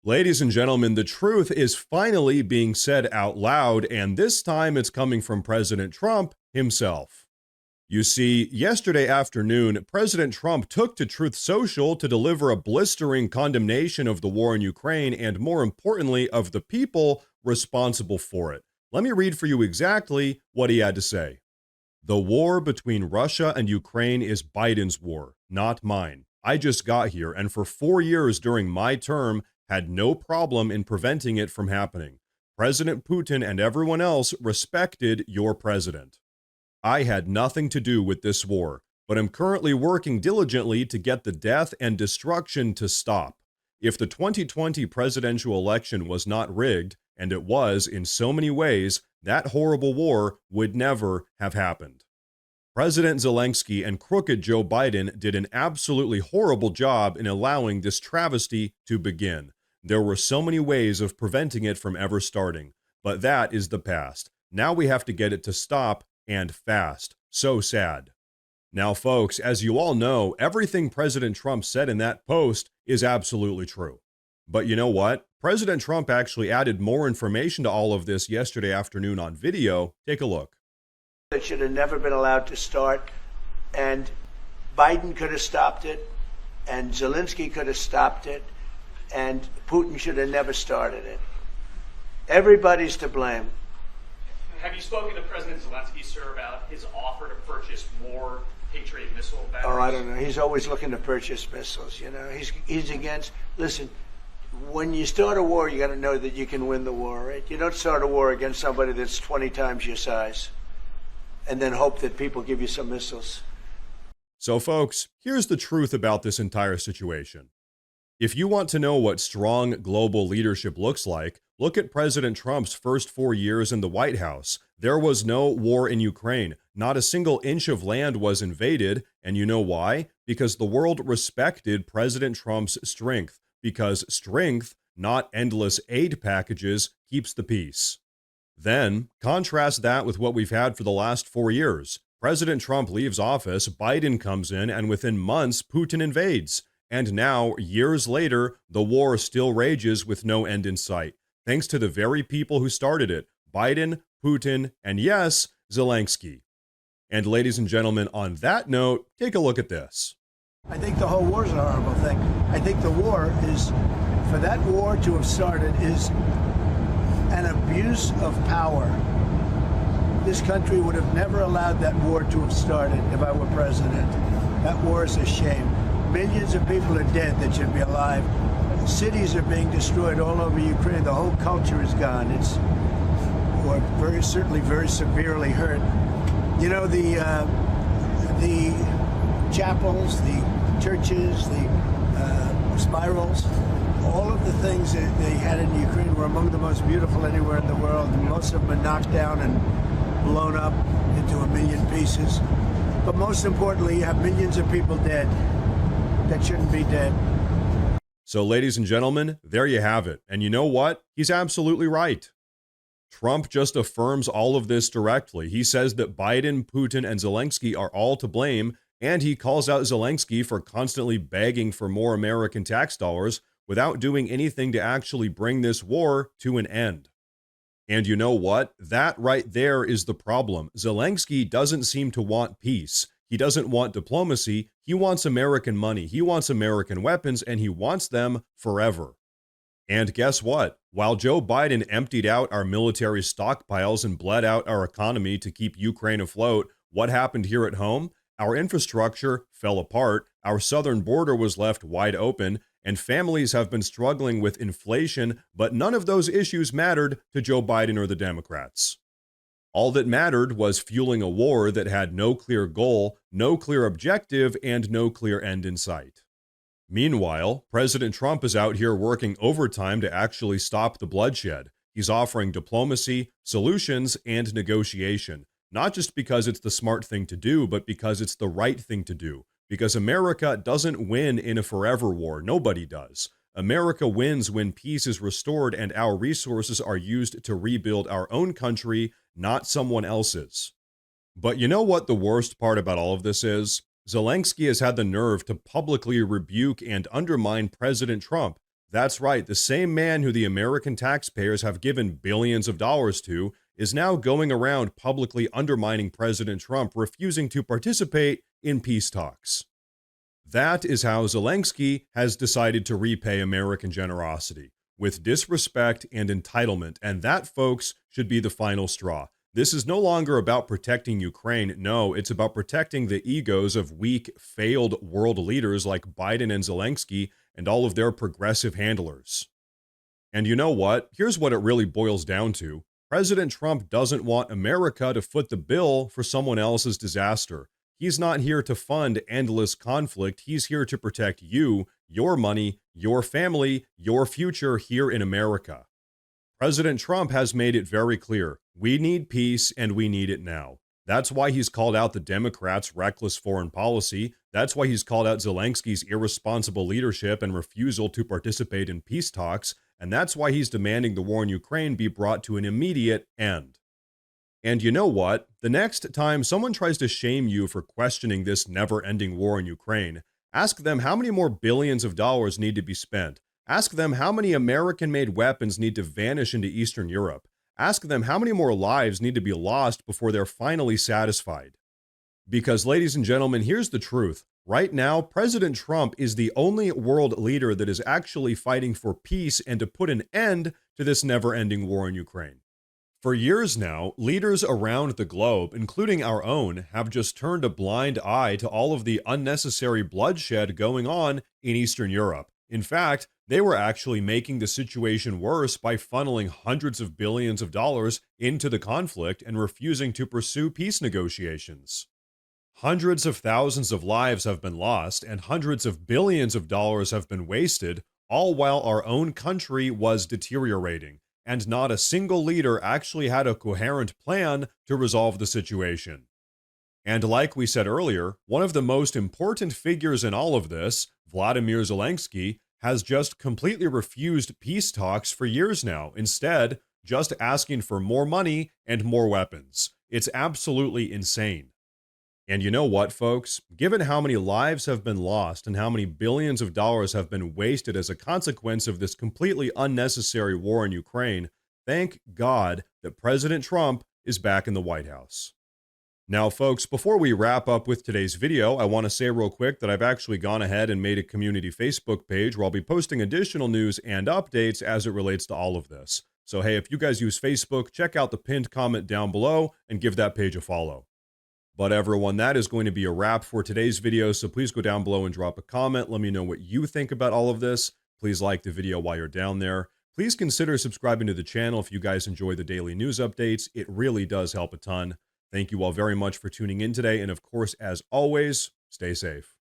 Ladies and gentlemen, the truth is finally being said out loud, and this time it's coming from President Trump himself. You see, yesterday afternoon, President Trump took to Truth Social to deliver a blistering condemnation of the war in Ukraine and, more importantly, of the people responsible for it. Let me read for you exactly what he had to say. The war between Russia and Ukraine is Biden's war, not mine. I just got here, and for 4 years during my term, had no problem in preventing it from happening. President Putin and everyone else respected your president. I had nothing to do with this war, but am currently working diligently to get the death and destruction to stop. If the 2020 presidential election was not rigged, and it was in so many ways, that horrible war would never have happened. President Zelensky and crooked Joe Biden did an absolutely horrible job in allowing this travesty to begin. There were so many ways of preventing it from ever starting, but that is the past. Now we have to get it to stop, and fast. So sad. Now, folks, as you all know, everything President Trump said in that post is absolutely true. But you know what? President Trump actually added more information to all of this yesterday afternoon on video. Take a look. It should have never been allowed to start, and Biden could have stopped it, and Zelensky could have stopped it, and Putin should have never started it. Everybody's to blame. Have you spoken to President Zelensky, sir, about his offer to purchase more Patriot missile batteries? Oh, I don't know. He's always looking to purchase missiles, you know. He's against, listen, when you start a war, you got to know that you can win the war, right? You don't start a war against somebody that's 20 times your size and then hope that people give you some missiles. So, folks, here's the truth about this entire situation. If you want to know what strong global leadership looks like, look at President Trump's first 4 years in the White House. There was no war in Ukraine. Not a single inch of land was invaded. And you know why? Because the world respected President Trump's strength. Because strength, not endless aid packages, keeps the peace. Then, contrast that with what we've had for the last 4 years. President Trump leaves office, Biden comes in, and within months, Putin invades. And now, years later, the war still rages with no end in sight, thanks to the very people who started it, Biden, Putin, and yes, Zelensky. And ladies and gentlemen, on that note, take a look at this. I think the whole war is a horrible thing. I think the war is, for that war to have started, is an abuse of power. This country would have never allowed that war to have started if I were president. That war is a shame. Millions of people are dead that should be alive. Cities are being destroyed all over Ukraine. The whole culture is gone. Or certainly very severely hurt. You know, the chapels, the churches, the spirals, all of the things that they had in Ukraine were among the most beautiful anywhere in the world. Most of them are knocked down and blown up into a million pieces. But most importantly, you have millions of people dead that shouldn't be dead. So, ladies and gentlemen, there you have it. And you know what? He's absolutely right. Trump just affirms all of this directly. He says that Biden, Putin, and Zelensky are all to blame, and he calls out Zelensky for constantly begging for more American tax dollars without doing anything to actually bring this war to an end. And you know what? That right there is the problem. Zelensky doesn't seem to want peace. He doesn't want diplomacy. He wants American money. He wants American weapons, and he wants them forever. And guess what? While Joe Biden emptied out our military stockpiles and bled out our economy to keep Ukraine afloat, what happened here at home? Our infrastructure fell apart, our southern border was left wide open, and families have been struggling with inflation, but none of those issues mattered to Joe Biden or the Democrats. All that mattered was fueling a war that had no clear goal, no clear objective, and no clear end in sight. Meanwhile, President Trump is out here working overtime to actually stop the bloodshed. He's offering diplomacy, solutions, and negotiation, not just because it's the smart thing to do, but because it's the right thing to do. Because America doesn't win in a forever war. Nobody does. America wins when peace is restored and our resources are used to rebuild our own country, not someone else's. But you know what the worst part about all of this is? Zelensky has had the nerve to publicly rebuke and undermine President Trump. That's right, the same man who the American taxpayers have given billions of dollars to is now going around publicly undermining President Trump, refusing to participate in peace talks. That is how Zelensky has decided to repay American generosity, with disrespect and entitlement, and that, folks, should be the final straw. This is no longer about protecting Ukraine. No, it's about protecting the egos of weak, failed world leaders like Biden and Zelensky and all of their progressive handlers. And you know what? Here's what it really boils down to. President Trump doesn't want America to foot the bill for someone else's disaster. He's not here to fund endless conflict. He's here to protect you, your money, your family, your future here in America. President Trump has made it very clear. We need peace and we need it now. That's why he's called out the Democrats' reckless foreign policy. That's why he's called out Zelensky's irresponsible leadership and refusal to participate in peace talks. And that's why he's demanding the war in Ukraine be brought to an immediate end. And you know what? The next time someone tries to shame you for questioning this never-ending war in Ukraine, ask them how many more billions of dollars need to be spent. Ask them how many American-made weapons need to vanish into Eastern Europe. Ask them how many more lives need to be lost before they're finally satisfied. Because, ladies and gentlemen, here's the truth. Right now, President Trump is the only world leader that is actually fighting for peace and to put an end to this never-ending war in Ukraine. For years now, leaders around the globe, including our own, have just turned a blind eye to all of the unnecessary bloodshed going on in Eastern Europe. In fact, they were actually making the situation worse by funneling hundreds of billions of dollars into the conflict and refusing to pursue peace negotiations. Hundreds of thousands of lives have been lost and hundreds of billions of dollars have been wasted, all while our own country was deteriorating, and not a single leader actually had a coherent plan to resolve the situation. And like we said earlier, one of the most important figures in all of this, Vladimir Zelensky, has just completely refused peace talks for years now, instead just asking for more money and more weapons. It's absolutely insane. And you know what, folks? Given how many lives have been lost and how many billions of dollars have been wasted as a consequence of this completely unnecessary war in Ukraine, thank God that President Trump is back in the White House. Now, folks, before we wrap up with today's video, I want to say real quick that I've actually gone ahead and made a community Facebook page where I'll be posting additional news and updates as it relates to all of this. So, hey, if you guys use Facebook, check out the pinned comment down below and give that page a follow. But everyone, that is going to be a wrap for today's video, so please go down below and drop a comment. Let me know what you think about all of this. Please like the video while you're down there. Please consider subscribing to the channel if you guys enjoy the daily news updates. It really does help a ton. Thank you all very much for tuning in today, and of course, as always, stay safe.